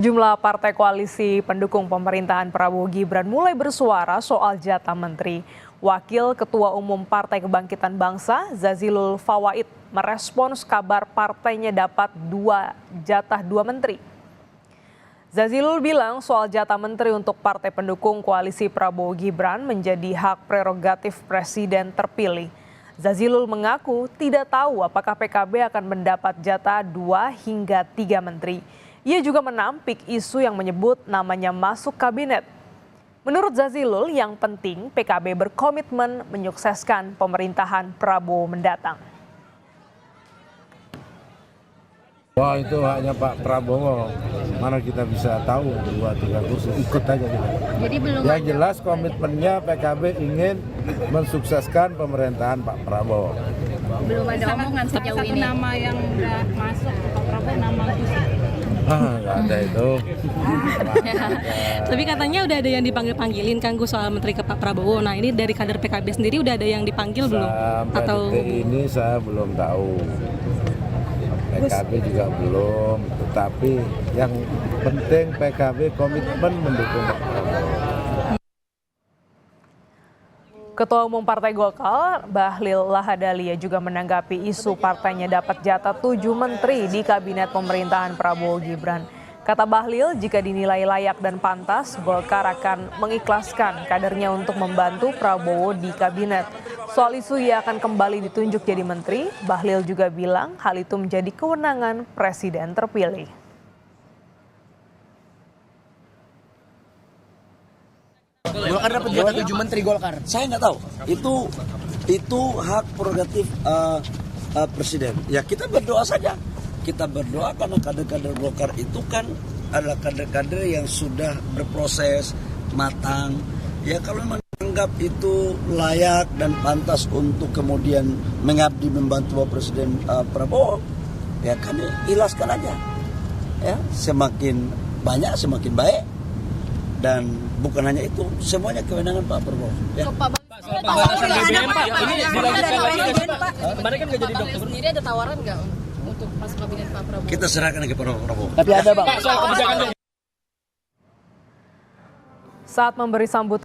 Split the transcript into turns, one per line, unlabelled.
Jumlah partai koalisi pendukung pemerintahan Prabowo Gibran mulai bersuara soal jatah menteri. Wakil Ketua Umum Partai Kebangkitan Bangsa, Zazilul Fawait, merespons kabar partainya dapat jatah dua menteri. Zazilul bilang soal jatah menteri untuk partai pendukung koalisi Prabowo Gibran menjadi hak prerogatif presiden terpilih. Zazilul mengaku tidak tahu apakah PKB akan mendapat jatah 2 hingga 3 menteri. Ia juga menampik isu yang menyebut namanya masuk kabinet. Menurut Zazilul, yang penting PKB berkomitmen menyukseskan pemerintahan Prabowo mendatang.
Wah, itu haknya Pak Prabowo. Mana kita bisa tahu 2-3 kursi, ikut aja kita.
Jadi belum
yang jelas komitmennya PKB ingin mensukseskan pemerintahan Pak Prabowo.
Belum ada omongan sejauh ini.
Nama yang udah masuk Pak Prabowo nama Gus.
Nggak ada itu.
Tapi katanya udah ada yang dipanggil-panggilin Kang Gus soal menteri ke Pak Prabowo. Nah ini dari kader PKB sendiri udah ada yang dipanggil belum?
Sampai
Atau
detik ini saya belum tahu. PKB juga belum. Tetapi yang penting PKB komitmen mendukung Pak Prabowo.
Ketua Umum Partai Golkar, Bahlil Lahadalia juga menanggapi isu partainya dapat jatah 7 menteri di kabinet pemerintahan Prabowo Gibran. Kata Bahlil, jika dinilai layak dan pantas, Golkar akan mengikhlaskan kadernya untuk membantu Prabowo di kabinet. Soal isu ia akan kembali ditunjuk jadi menteri, Bahlil juga bilang hal itu menjadi kewenangan presiden terpilih.
Golkar dapat jatah 7 menteri Golkar. Saya nggak tahu. Itu hak prerogatif presiden. Ya kita berdoa saja. Kita berdoa karena kader-kader Golkar itu kan adalah kader-kader yang sudah berproses matang. Ya kalau memang dianggap itu layak dan pantas untuk kemudian mengabdi membantu Bapak Presiden Prabowo, ya kami ikhlaskan aja. Ya semakin banyak semakin baik. Dan bukan hanya itu, semuanya kewenangan Pak Prabowo. Ya.
Soal pembahasan BBM Pak, ini dilanjutkan lagi Pak. Kemarin kan nggak jadi dokter.
Sendiri ada tawaran nggak untuk masuk kabinet Pak Prabowo?
Kita serahkan ke Pak Prabowo.
Tapi ada Pak. Soal kebijakan.
Saat memberi sambutan